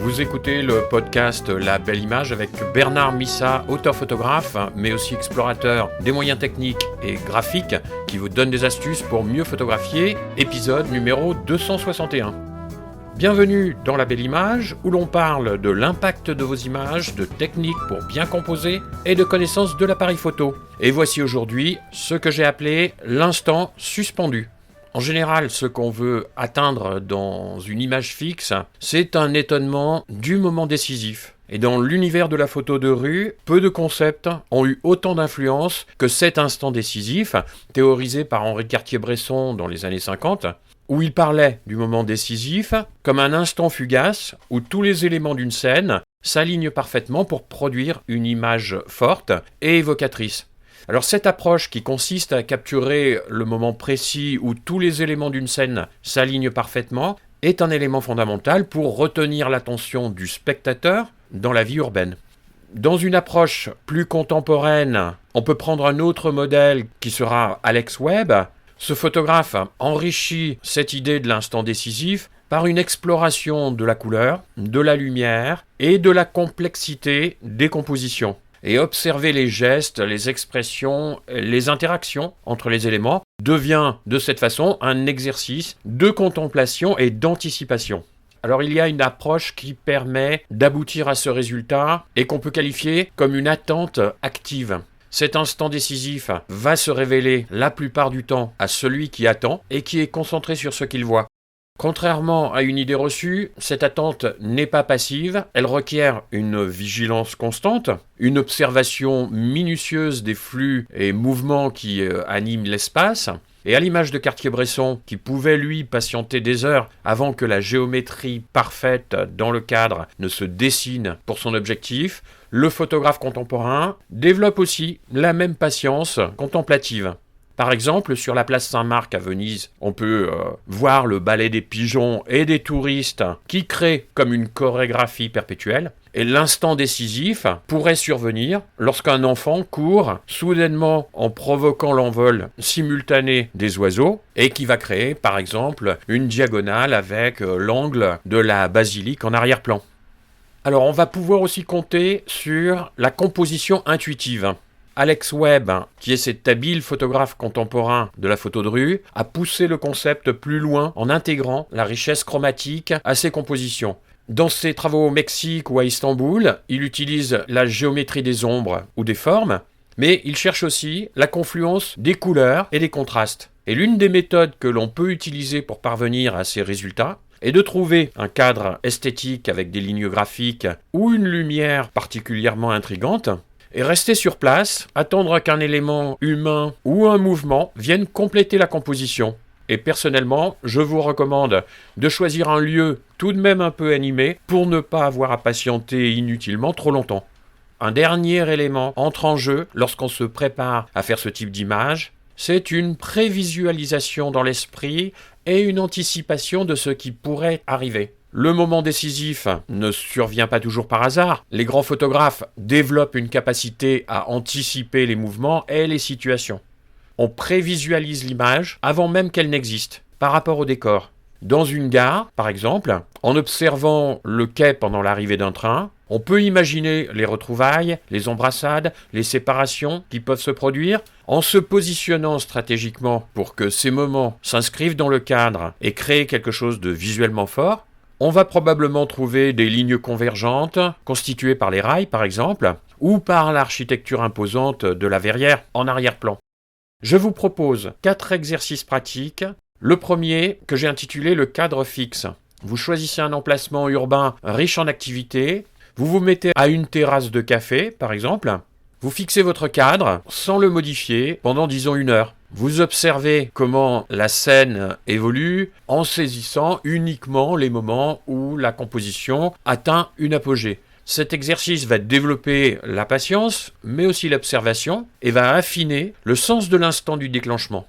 Vous écoutez le podcast La Belle Image avec Bernard Missa, auteur-photographe, mais aussi explorateur des moyens techniques et graphiques qui vous donne des astuces pour mieux photographier, épisode numéro 261. Bienvenue dans La Belle Image, où l'on parle de l'impact de vos images, de techniques pour bien composer et de connaissances de l'appareil photo. Et voici aujourd'hui ce que j'ai appelé l'instant suspendu. En général, ce qu'on veut atteindre dans une image fixe, c'est un étonnement du moment décisif. Et dans l'univers de la photo de rue, peu de concepts ont eu autant d'influence que cet instant décisif, théorisé par Henri Cartier-Bresson dans les années 50, où il parlait du moment décisif comme un instant fugace où tous les éléments d'une scène s'alignent parfaitement pour produire une image forte et évocatrice. Alors cette approche qui consiste à capturer le moment précis où tous les éléments d'une scène s'alignent parfaitement est un élément fondamental pour retenir l'attention du spectateur dans la vie urbaine. Dans une approche plus contemporaine, on peut prendre un autre modèle qui sera Alex Webb. Ce photographe enrichit cette idée de l'instant décisif par une exploration de la couleur, de la lumière et de la complexité des compositions. Et observer les gestes, les expressions, les interactions entre les éléments devient de cette façon un exercice de contemplation et d'anticipation. Alors il y a une approche qui permet d'aboutir à ce résultat et qu'on peut qualifier comme une attente active. Cet instant décisif va se révéler la plupart du temps à celui qui attend et qui est concentré sur ce qu'il voit. Contrairement à une idée reçue, cette attente n'est pas passive, elle requiert une vigilance constante, une observation minutieuse des flux et mouvements qui animent l'espace, et à l'image de Cartier-Bresson, qui pouvait lui patienter des heures avant que la géométrie parfaite dans le cadre ne se dessine pour son objectif, le photographe contemporain développe aussi la même patience contemplative. Par exemple, sur la place Saint-Marc à Venise, on peut voir le ballet des pigeons et des touristes qui créent comme une chorégraphie perpétuelle. Et l'instant décisif pourrait survenir lorsqu'un enfant court soudainement en provoquant l'envol simultané des oiseaux et qui va créer par exemple une diagonale avec l'angle de la basilique en arrière-plan. Alors on va pouvoir aussi compter sur la composition intuitive. Alex Webb, qui est cet habile photographe contemporain de la photo de rue, a poussé le concept plus loin en intégrant la richesse chromatique à ses compositions. Dans ses travaux au Mexique ou à Istanbul, il utilise la géométrie des ombres ou des formes, mais il cherche aussi la confluence des couleurs et des contrastes. Et l'une des méthodes que l'on peut utiliser pour parvenir à ces résultats est de trouver un cadre esthétique avec des lignes graphiques ou une lumière particulièrement intrigante, et rester sur place, attendre qu'un élément humain ou un mouvement vienne compléter la composition. Et personnellement, je vous recommande de choisir un lieu tout de même un peu animé pour ne pas avoir à patienter inutilement trop longtemps. Un dernier élément entre en jeu lorsqu'on se prépare à faire ce type d'image, c'est une prévisualisation dans l'esprit et une anticipation de ce qui pourrait arriver. Le moment décisif ne survient pas toujours par hasard. Les grands photographes développent une capacité à anticiper les mouvements et les situations. On prévisualise l'image avant même qu'elle n'existe, par rapport au décor. Dans une gare, par exemple, en observant le quai pendant l'arrivée d'un train, on peut imaginer les retrouvailles, les embrassades, les séparations qui peuvent se produire, en se positionnant stratégiquement pour que ces moments s'inscrivent dans le cadre et créent quelque chose de visuellement fort. On va probablement trouver des lignes convergentes, constituées par les rails par exemple, ou par l'architecture imposante de la verrière en arrière-plan. Je vous propose 4 exercices pratiques. Le premier, que j'ai intitulé le cadre fixe. Vous choisissez un emplacement urbain riche en activités, vous vous mettez à une terrasse de café par exemple, vous fixez votre cadre sans le modifier pendant disons 1 heure. Vous observez comment la scène évolue en saisissant uniquement les moments où la composition atteint une apogée. Cet exercice va développer la patience, mais aussi l'observation, et va affiner le sens de l'instant du déclenchement.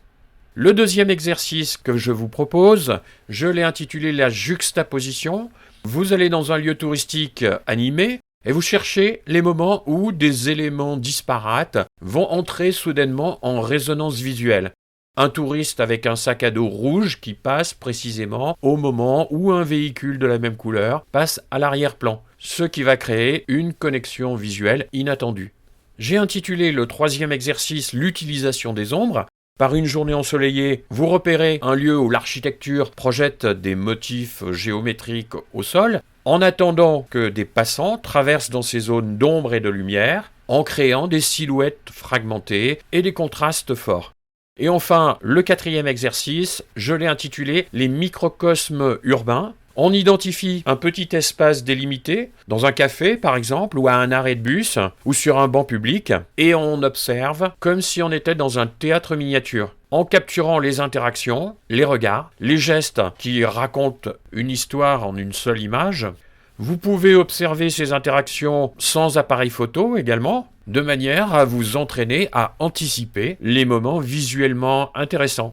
Le deuxième exercice que je vous propose, je l'ai intitulé la juxtaposition. Vous allez dans un lieu touristique animé, et vous cherchez les moments où des éléments disparates vont entrer soudainement en résonance visuelle. un touriste avec un sac à dos rouge qui passe précisément au moment où un véhicule de la même couleur passe à l'arrière-plan, ce qui va créer une connexion visuelle inattendue. J'ai intitulé le troisième exercice l'utilisation des ombres. Par une journée ensoleillée, vous repérez un lieu où l'architecture projette des motifs géométriques au sol, en attendant que des passants traversent dans ces zones d'ombre et de lumière, en créant des silhouettes fragmentées et des contrastes forts. Et enfin, le quatrième exercice, je l'ai intitulé « Les microcosmes urbains ». On identifie un petit espace délimité, dans un café par exemple, ou à un arrêt de bus, ou sur un banc public, et on observe comme si on était dans un théâtre miniature, en capturant les interactions, les regards, les gestes qui racontent une histoire en une seule image. Vous pouvez observer ces interactions sans appareil photo également, de manière à vous entraîner à anticiper les moments visuellement intéressants.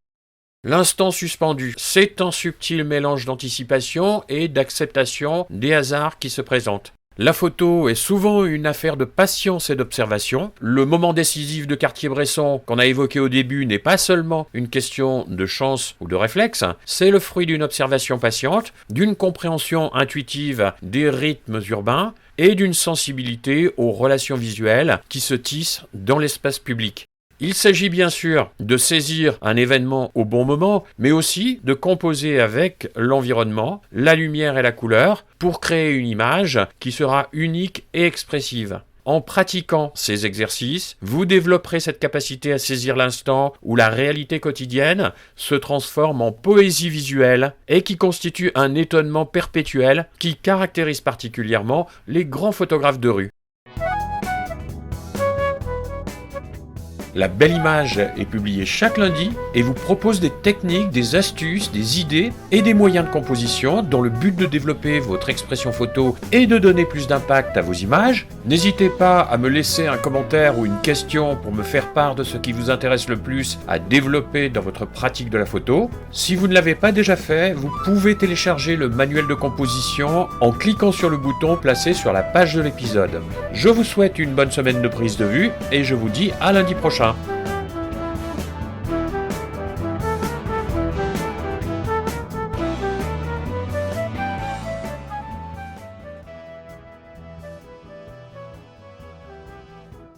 L'instant suspendu, c'est un subtil mélange d'anticipation et d'acceptation des hasards qui se présentent. La photo est souvent une affaire de patience et d'observation. Le moment décisif de Cartier-Bresson qu'on a évoqué au début n'est pas seulement une question de chance ou de réflexe, c'est le fruit d'une observation patiente, d'une compréhension intuitive des rythmes urbains et d'une sensibilité aux relations visuelles qui se tissent dans l'espace public. Il s'agit bien sûr de saisir un événement au bon moment, mais aussi de composer avec l'environnement, la lumière et la couleur, pour créer une image qui sera unique et expressive. En pratiquant ces exercices, vous développerez cette capacité à saisir l'instant où la réalité quotidienne se transforme en poésie visuelle et qui constitue un étonnement perpétuel qui caractérise particulièrement les grands photographes de rue. La Belle Image est publiée chaque lundi et vous propose des techniques, des astuces, des idées et des moyens de composition dans le but de développer votre expression photo et de donner plus d'impact à vos images. N'hésitez pas à me laisser un commentaire ou une question pour me faire part de ce qui vous intéresse le plus à développer dans votre pratique de la photo. Si vous ne l'avez pas déjà fait, vous pouvez télécharger le manuel de composition en cliquant sur le bouton placé sur la page de l'épisode. Je vous souhaite une bonne semaine de prise de vue et je vous dis à lundi prochain.